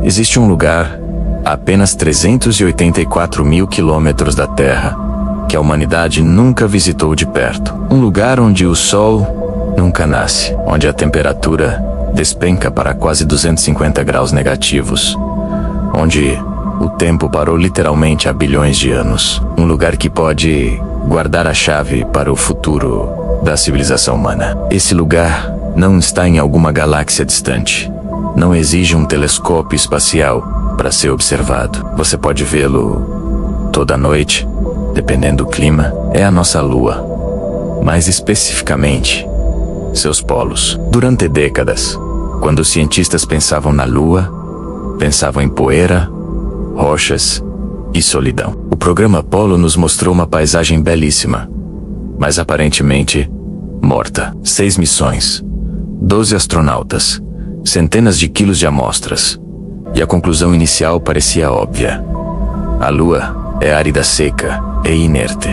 Existe um lugar a apenas 384 mil quilômetros da Terra que a humanidade nunca visitou de perto. Um lugar onde o Sol nunca nasce, onde a temperatura despenca para quase 250 graus negativos, onde o tempo parou literalmente há bilhões de anos. Um lugar que pode guardar a chave para o futuro da civilização humana. Esse lugar não está em alguma galáxia distante. Não exige um telescópio espacial para ser observado. Você pode vê-lo toda noite, dependendo do clima. É a nossa Lua. Mais especificamente, seus polos. Durante décadas, quando os cientistas pensavam na Lua, pensavam em poeira, rochas e solidão. O programa Apollo nos mostrou uma paisagem belíssima, mas aparentemente morta. 6 missões, 12 astronautas, centenas de quilos de amostras, e a conclusão inicial parecia óbvia. A Lua é árida, seca e inerte.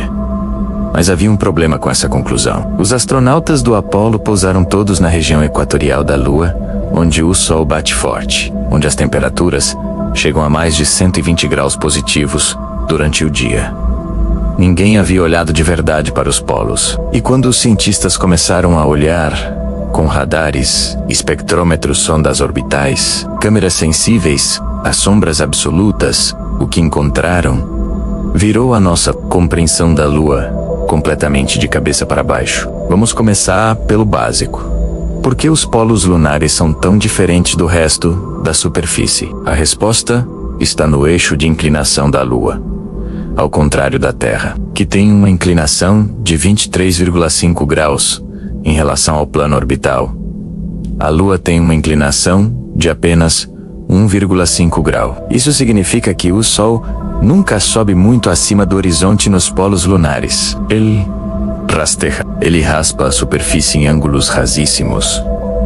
Mas havia um problema com essa conclusão. Os astronautas do Apollo pousaram todos na região equatorial da Lua, onde o Sol bate forte, onde as temperaturas chegam a mais de 120 graus positivos durante o dia. Ninguém havia olhado de verdade para os polos. E quando os cientistas começaram a olhar com radares, espectrômetros, sondas orbitais, câmeras sensíveis às sombras absolutas, o que encontraram virou a nossa compreensão da Lua completamente de cabeça para baixo. Vamos começar pelo básico. Por que os polos lunares são tão diferentes do resto da superfície? A resposta está no eixo de inclinação da Lua. Ao contrário da Terra, que tem uma inclinação de 23,5 graus em relação ao plano orbital, a Lua tem uma inclinação de apenas 1,5 grau. Isso significa que o Sol nunca sobe muito acima do horizonte nos polos lunares. Ele rasteja. Ele raspa a superfície em ângulos rasíssimos,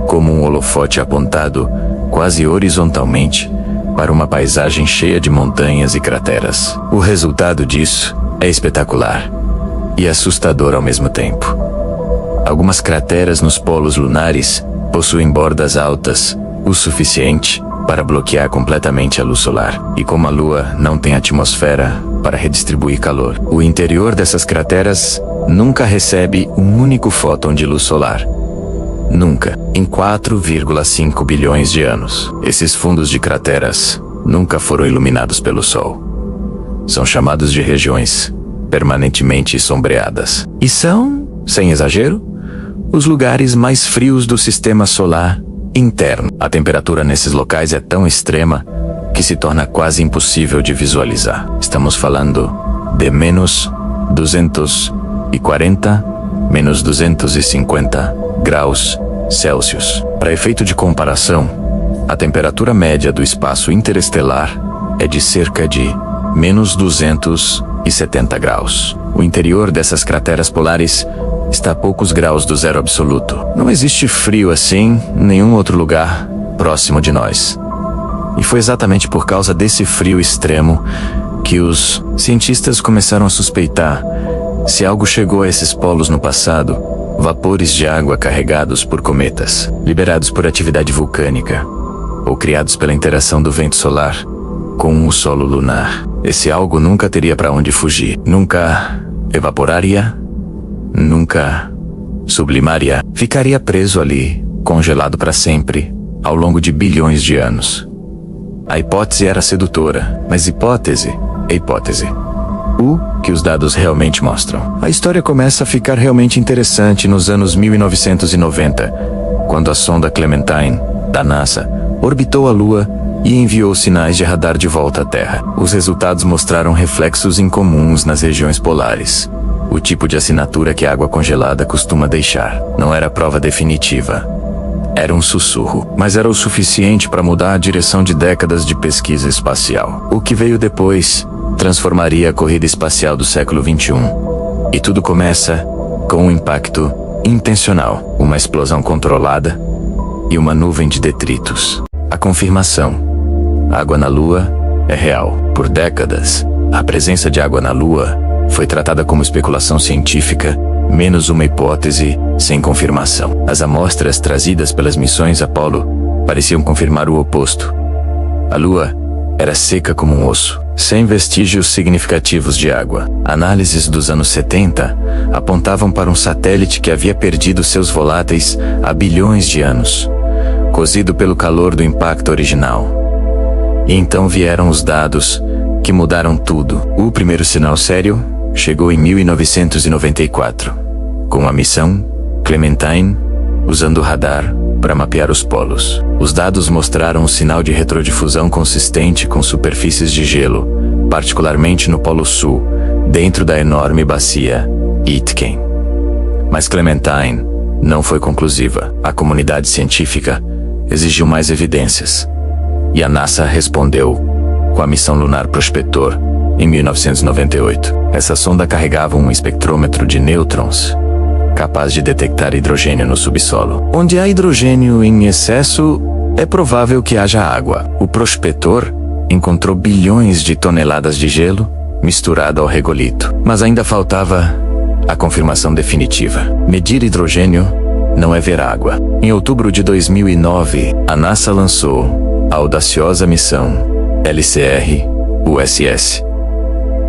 como um holofote apontado quase horizontalmente para uma paisagem cheia de montanhas e crateras. O resultado disso é espetacular e assustador ao mesmo tempo. Algumas crateras nos polos lunares possuem bordas altas o suficiente para bloquear completamente a luz solar. E como a Lua não tem atmosfera para redistribuir calor, o interior dessas crateras nunca recebe um único fóton de luz solar. Nunca. Em 4,5 bilhões de anos. Esses fundos de crateras nunca foram iluminados pelo Sol. São chamados de regiões permanentemente sombreadas. E são, sem exagero, os lugares mais frios do sistema solar interno. A temperatura nesses locais é tão extrema que se torna quase impossível de visualizar. Estamos falando de menos 240, menos 250 graus Celsius. Para efeito de comparação, a temperatura média do espaço interestelar é de cerca de menos 270 graus. O interior dessas crateras polares está a poucos graus do zero absoluto. Não existe frio assim em nenhum outro lugar próximo de nós. E foi exatamente por causa desse frio extremo que os cientistas começaram a suspeitar se algo chegou a esses polos no passado: vapores de água carregados por cometas, liberados por atividade vulcânica, ou criados pela interação do vento solar com o solo lunar. Esse algo nunca teria para onde fugir. Nunca evaporaria, nunca sublimaria. Ficaria preso ali, congelado para sempre, ao longo de bilhões de anos. A hipótese era sedutora, mas hipótese é hipótese. O que os dados realmente mostram. A história começa a ficar realmente interessante nos anos 1990, quando a sonda Clementine, da NASA, orbitou a Lua e enviou sinais de radar de volta à Terra. Os resultados mostraram reflexos incomuns nas regiões polares. O tipo de assinatura que a água congelada costuma deixar. Não era a prova definitiva. Era um sussurro, mas era o suficiente para mudar a direção de décadas de pesquisa espacial. O que veio depois transformaria a corrida espacial do século XXI. E tudo começa com um impacto intencional, uma explosão controlada e uma nuvem de detritos. A confirmação. Água na Lua é real. Por décadas, a presença de água na Lua foi tratada como especulação científica, menos uma hipótese sem confirmação. As amostras trazidas pelas missões Apollo pareciam confirmar o oposto. A Lua era seca como um osso, sem vestígios significativos de água. Análises dos anos 70 apontavam para um satélite que havia perdido seus voláteis há bilhões de anos, cozido pelo calor do impacto original. E então vieram os dados que mudaram tudo. O primeiro sinal sério chegou em 1994, com a missão Clementine, usando o radar para mapear os polos. Os dados mostraram um sinal de retrodifusão consistente com superfícies de gelo, particularmente no Polo Sul, dentro da enorme bacia Aitken. Mas Clementine não foi conclusiva. A comunidade científica exigiu mais evidências, e a NASA respondeu com a missão lunar Prospector em 1998. Essa sonda carregava um espectrômetro de nêutrons, capaz de detectar hidrogênio no subsolo. Onde há hidrogênio em excesso, é provável que haja água. O Prospector encontrou bilhões de toneladas de gelo misturado ao regolito. Mas ainda faltava a confirmação definitiva. Medir hidrogênio não é ver água. Em outubro de 2009, a NASA lançou a audaciosa missão LCR-USS.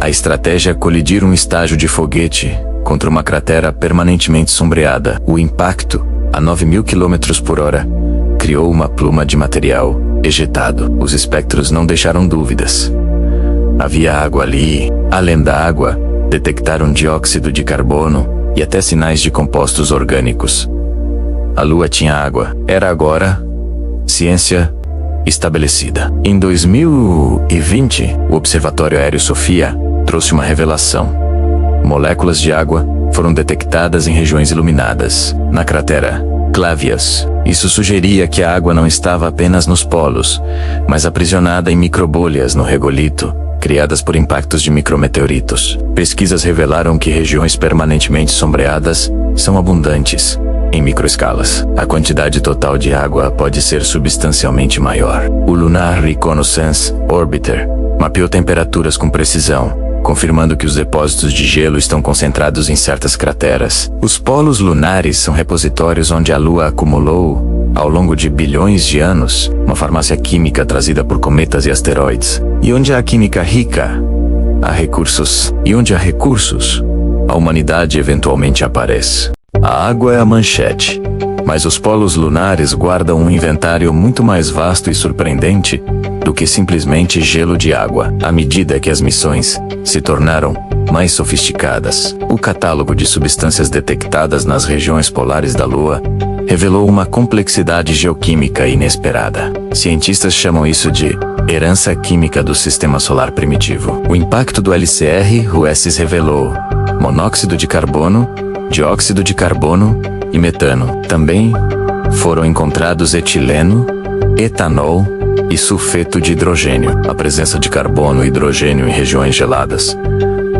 A estratégia é colidir um estágio de foguete contra uma cratera permanentemente sombreada. O impacto, a 9.000 km/h, criou uma pluma de material ejetado. Os espectros não deixaram dúvidas. Havia água ali. Além da água, detectaram dióxido de carbono e até sinais de compostos orgânicos. A Lua tinha água. Era agora ciência estabelecida. Em 2020, o Observatório Aéreo Sofia trouxe uma revelação. Moléculas de água foram detectadas em regiões iluminadas, na cratera Clavius. Isso sugeria que a água não estava apenas nos polos, mas aprisionada em microbolhas no regolito, criadas por impactos de micrometeoritos. Pesquisas revelaram que regiões permanentemente sombreadas são abundantes em microescalas. A quantidade total de água pode ser substancialmente maior. O Lunar Reconnaissance Orbiter mapeou temperaturas com precisão, confirmando que os depósitos de gelo estão concentrados em certas crateras. Os polos lunares são repositórios onde a Lua acumulou, ao longo de bilhões de anos, uma farmácia química trazida por cometas e asteroides. E onde há química rica, há recursos. E onde há recursos, a humanidade eventualmente aparece. A água é a manchete, mas os polos lunares guardam um inventário muito mais vasto e surpreendente do que simplesmente gelo de água. À medida que as missões se tornaram mais sofisticadas, o catálogo de substâncias detectadas nas regiões polares da Lua revelou uma complexidade geoquímica inesperada. Cientistas chamam isso de herança química do sistema solar primitivo. O impacto do LCR-USS revelou monóxido de carbono, dióxido de carbono e metano. Também foram encontrados etileno, etanol e sulfeto de hidrogênio. A presença de carbono e hidrogênio em regiões geladas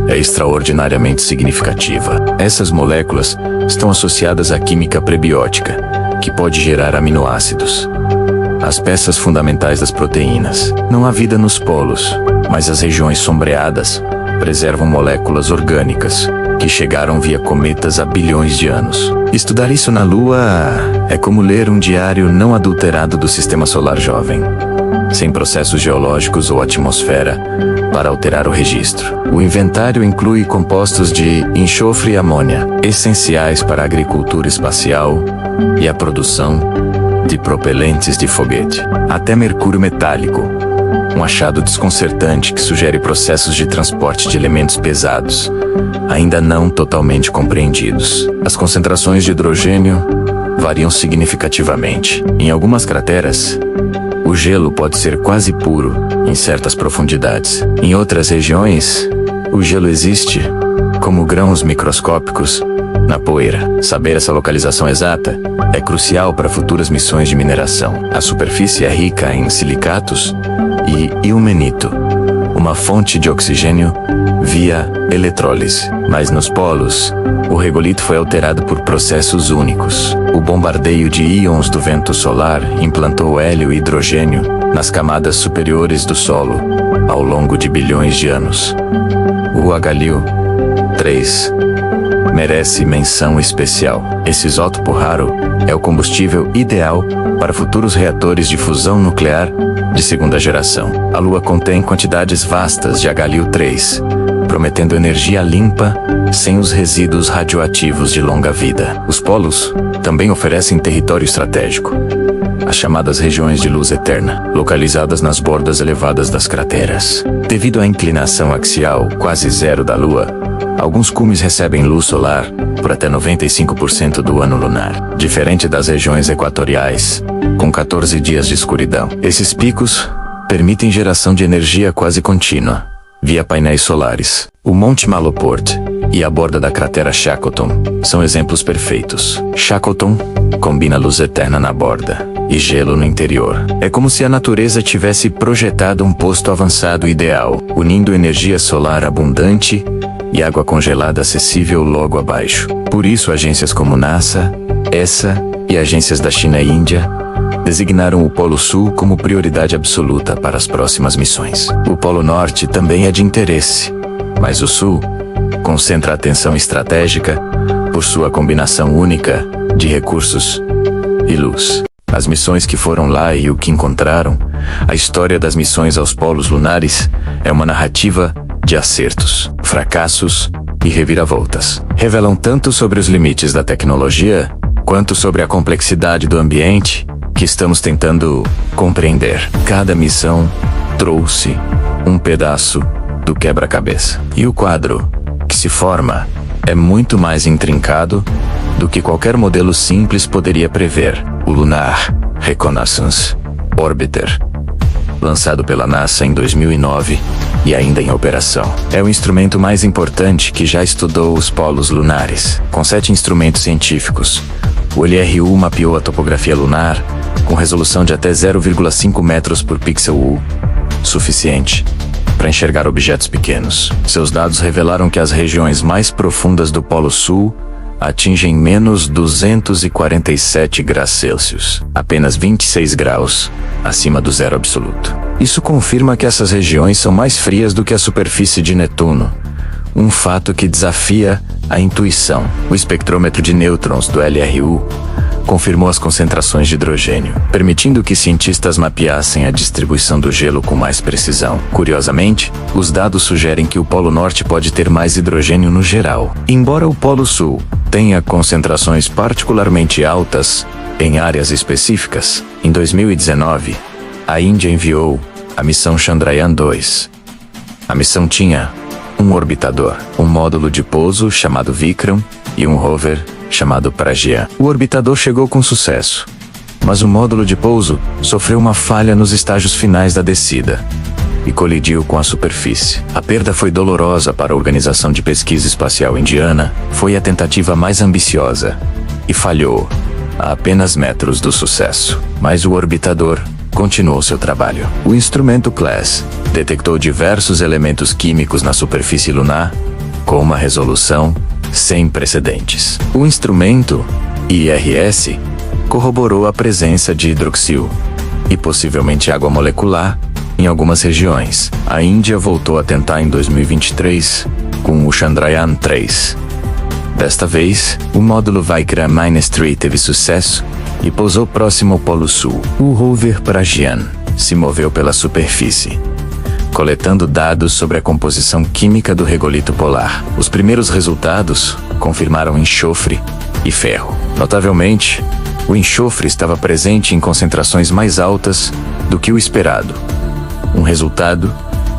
é extraordinariamente significativa. Essas moléculas estão associadas à química prebiótica, que pode gerar aminoácidos, as peças fundamentais das proteínas. Não há vida nos polos, mas as regiões sombreadas preservam moléculas orgânicas que chegaram via cometas há bilhões de anos. Estudar isso na Lua é como ler um diário não adulterado do sistema solar jovem, sem processos geológicos ou atmosfera para alterar o registro. O inventário inclui compostos de enxofre e amônia, essenciais para a agricultura espacial e a produção de propelentes de foguete. Até mercúrio metálico, um achado desconcertante que sugere processos de transporte de elementos pesados, ainda não totalmente compreendidos. As concentrações de hidrogênio variam significativamente. Em algumas crateras, o gelo pode ser quase puro em certas profundidades. Em outras regiões, o gelo existe como grãos microscópicos na poeira. Saber essa localização exata é crucial para futuras missões de mineração. A superfície é rica em silicatos e ilmenito, uma fonte de oxigênio via eletrólise. Mas nos polos, o regolito foi alterado por processos únicos. O bombardeio de íons do vento solar implantou hélio e hidrogênio nas camadas superiores do solo ao longo de bilhões de anos. O Galil 3 merece menção especial. Esse isótopo raro é o combustível ideal para futuros reatores de fusão nuclear de segunda geração. A Lua contém quantidades vastas de H-3, prometendo energia limpa, sem os resíduos radioativos de longa vida. Os polos também oferecem território estratégico, as chamadas regiões de luz eterna, localizadas nas bordas elevadas das crateras. Devido à inclinação axial quase zero da Lua, alguns cumes recebem luz solar por até 95% do ano lunar, diferente das regiões equatoriais, com 14 dias de escuridão. Esses picos permitem geração de energia quase contínua, via painéis solares. O Monte Malaport e a borda da cratera Shackleton são exemplos perfeitos. Shackleton combina luz eterna na borda e gelo no interior. É como se a natureza tivesse projetado um posto avançado ideal, unindo energia solar abundante e água congelada acessível logo abaixo. Por isso, agências como NASA, ESA e agências da China e Índia designaram o Polo Sul como prioridade absoluta para as próximas missões. O Polo Norte também é de interesse, mas o Sul concentra atenção estratégica por sua combinação única de recursos e luz. As missões que foram lá e o que encontraram, a história das missões aos polos lunares é uma narrativa de acertos, fracassos e reviravoltas. Revelam tanto sobre os limites da tecnologia, quanto sobre a complexidade do ambiente que estamos tentando compreender. Cada missão trouxe um pedaço do quebra-cabeça. E o quadro que se forma é muito mais intrincado do que qualquer modelo simples poderia prever. O Lunar Reconnaissance Orbiter, lançado pela NASA em 2009 e ainda em operação, é o instrumento mais importante que já estudou os polos lunares. Com 7 instrumentos científicos, o LRU mapeou a topografia lunar com resolução de até 0,5 metros por pixel U, suficiente para enxergar objetos pequenos. Seus dados revelaram que as regiões mais profundas do Polo Sul atingem menos 247 graus Celsius, apenas 26 graus acima do zero absoluto. Isso confirma que essas regiões são mais frias do que a superfície de Netuno, um fato que desafia a intuição. O espectrômetro de nêutrons do LRU confirmou as concentrações de hidrogênio, permitindo que cientistas mapeassem a distribuição do gelo com mais precisão. Curiosamente, os dados sugerem que o Polo Norte pode ter mais hidrogênio no geral. Embora o Polo Sul tenha concentrações particularmente altas em áreas específicas, em 2019, a Índia enviou a missão Chandrayaan-2. A missão tinha um orbitador, um módulo de pouso chamado Vikram e um rover chamado Pragyan. O orbitador chegou com sucesso, mas o módulo de pouso sofreu uma falha nos estágios finais da descida e colidiu com a superfície. A perda foi dolorosa para a Organização de Pesquisa Espacial Indiana, foi a tentativa mais ambiciosa e falhou a apenas metros do sucesso. Mas o orbitador continuou seu trabalho. O instrumento CLASS detectou diversos elementos químicos na superfície lunar com uma resolução sem precedentes. O instrumento IRS corroborou a presença de hidroxil e possivelmente água molecular em algumas regiões. A Índia voltou a tentar em 2023 com o Chandrayaan-3. Desta vez, o módulo Vikram-3 teve sucesso e pousou próximo ao Polo Sul. O rover Pragyan se moveu pela superfície, coletando dados sobre a composição química do regolito polar. Os primeiros resultados confirmaram enxofre e ferro. Notavelmente, o enxofre estava presente em concentrações mais altas do que o esperado. Um resultado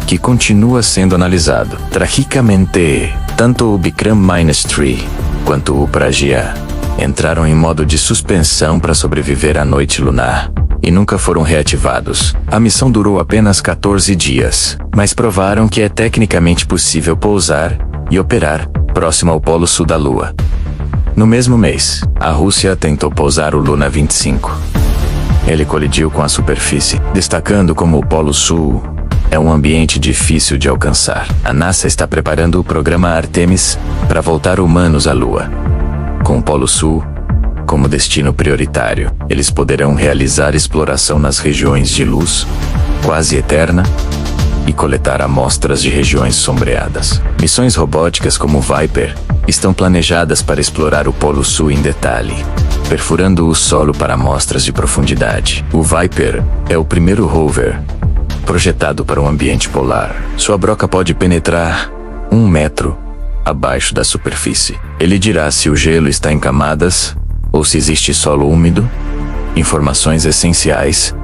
que continua sendo analisado. Tragicamente, tanto o Vikram-3 quanto o Pragyan entraram em modo de suspensão para sobreviver à noite lunar e nunca foram reativados. A missão durou apenas 14 dias, mas provaram que é tecnicamente possível pousar e operar próximo ao Polo Sul da Lua. No mesmo mês, a Rússia tentou pousar o Luna 25. Ele colidiu com a superfície, destacando como o Polo Sul é um ambiente difícil de alcançar. A NASA está preparando o programa Artemis para voltar humanos à Lua. Com o Polo Sul como destino prioritário, eles poderão realizar exploração nas regiões de luz quase eterna e coletar amostras de regiões sombreadas. Missões robóticas como Viper estão planejadas para explorar o Polo Sul em detalhe. perfurando o solo para amostras de profundidade. O Viper é o primeiro rover projetado para um ambiente polar. Sua broca pode penetrar 1 metro abaixo da superfície. Ele dirá se o gelo está em camadas ou se existe solo úmido, informações essenciais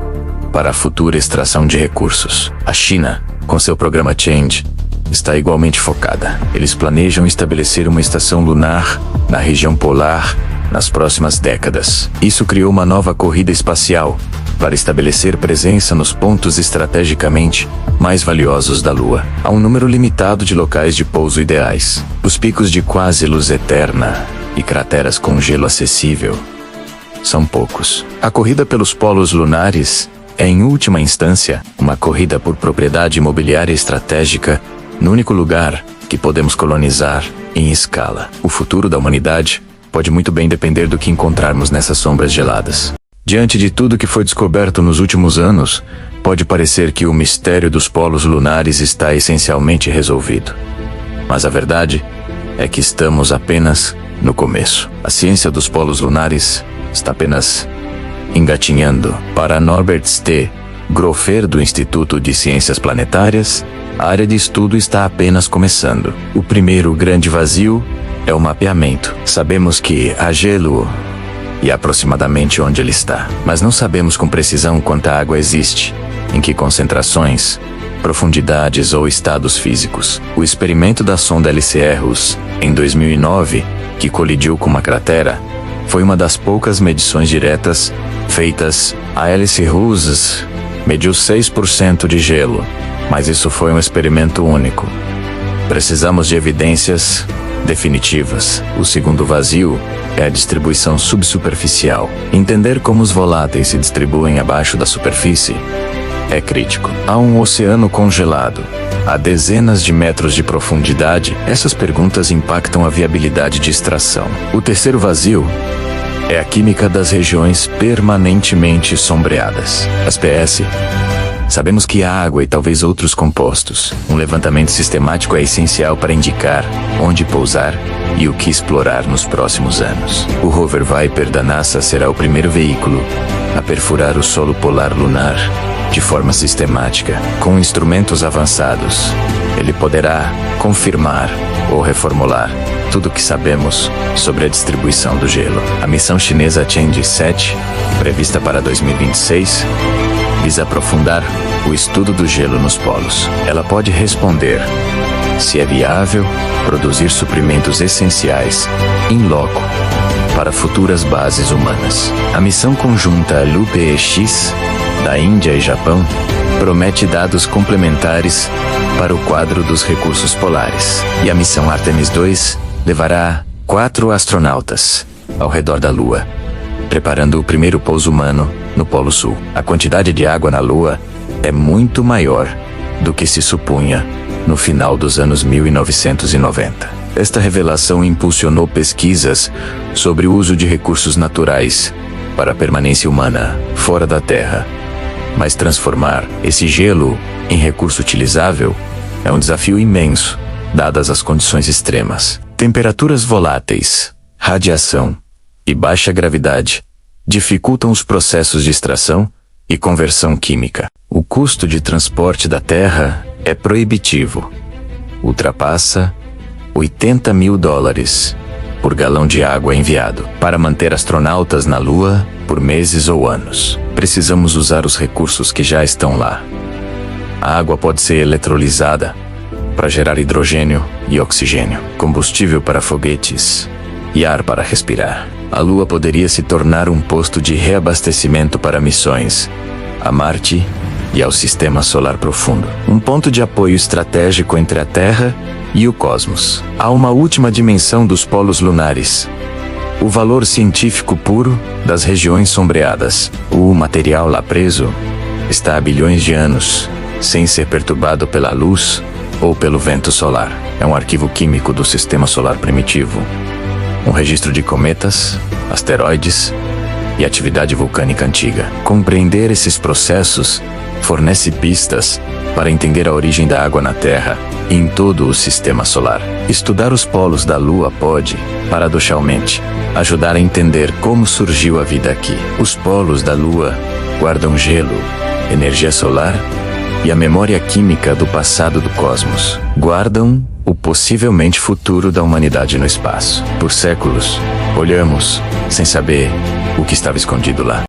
para a futura extração de recursos. A China, com seu programa Change, está igualmente focada. Eles planejam estabelecer uma estação lunar na região polar nas próximas décadas. Isso criou uma nova corrida espacial para estabelecer presença nos pontos estrategicamente mais valiosos da Lua. Há um número limitado de locais de pouso ideais. Os picos de quase luz eterna e crateras com gelo acessível são poucos. A corrida pelos polos lunares é, em última instância, uma corrida por propriedade imobiliária estratégica no único lugar que podemos colonizar em escala. O futuro da humanidade pode muito bem depender do que encontrarmos nessas sombras geladas. Diante de tudo que foi descoberto nos últimos anos, pode parecer que o mistério dos polos lunares está essencialmente resolvido. Mas a verdade é que estamos apenas no começo. A ciência dos polos lunares está apenas engatinhando. Para Norbert T. Groffer, do Instituto de Ciências Planetárias, a área de estudo está apenas começando. O primeiro grande vazio é o mapeamento. Sabemos que há gelo e aproximadamente onde ele está, mas não sabemos com precisão quanta água existe, em que concentrações, profundidades ou estados físicos. O experimento da sonda LC-RUS, em 2009, que colidiu com uma cratera, foi uma das poucas medições diretas feitas. A LC-RUS mediu 6% de gelo, mas isso foi um experimento único. Precisamos de evidências definitivas. O segundo vazio é a distribuição subsuperficial. Entender como os voláteis se distribuem abaixo da superfície é crítico. Há um oceano congelado a dezenas de metros de profundidade. Essas perguntas impactam a viabilidade de extração. O terceiro vazio é a química das regiões permanentemente sombreadas. As PS. Sabemos que há água e talvez outros compostos. Um levantamento sistemático é essencial para indicar onde pousar e o que explorar nos próximos anos. O rover Viper da NASA será o primeiro veículo a perfurar o solo polar lunar de forma sistemática. Com instrumentos avançados, ele poderá confirmar ou reformular tudo o que sabemos sobre a distribuição do gelo. A missão chinesa Change 7, prevista para 2026, visa aprofundar o estudo do gelo nos polos. Ela pode responder se é viável produzir suprimentos essenciais in loco para futuras bases humanas. A missão conjunta LUPEX da Índia e Japão promete dados complementares para o quadro dos recursos polares. E a missão Artemis II levará 4 astronautas ao redor da Lua, preparando o primeiro pouso humano no Polo Sul. A quantidade de água na Lua é muito maior do que se supunha no final dos anos 1990. Esta revelação impulsionou pesquisas sobre o uso de recursos naturais para a permanência humana fora da Terra. Mas transformar esse gelo em recurso utilizável é um desafio imenso, dadas as condições extremas. Temperaturas voláteis, radiação e baixa gravidade dificultam os processos de extração e conversão química. O custo de transporte da Terra é proibitivo. Ultrapassa $80 mil por galão de água enviado. Para manter astronautas na Lua por meses ou anos, precisamos usar os recursos que já estão lá. A água pode ser eletrolizada para gerar hidrogênio e oxigênio, combustível para foguetes e ar para respirar. A Lua poderia se tornar um posto de reabastecimento para missões a Marte e ao Sistema Solar Profundo. Um ponto de apoio estratégico entre a Terra e o cosmos. Há uma última dimensão dos polos lunares: o valor científico puro das regiões sombreadas. O material lá preso está há bilhões de anos, sem ser perturbado pela luz ou pelo vento solar. É um arquivo químico do Sistema Solar primitivo, um registro de cometas, asteroides e atividade vulcânica antiga. Compreender esses processos fornece pistas para entender a origem da água na Terra e em todo o Sistema Solar. Estudar os polos da Lua pode, paradoxalmente, ajudar a entender como surgiu a vida aqui. Os polos da Lua guardam gelo, energia solar e a memória química do passado do cosmos. Guardam o possivelmente futuro da humanidade no espaço. Por séculos, olhamos sem saber o que estava escondido lá.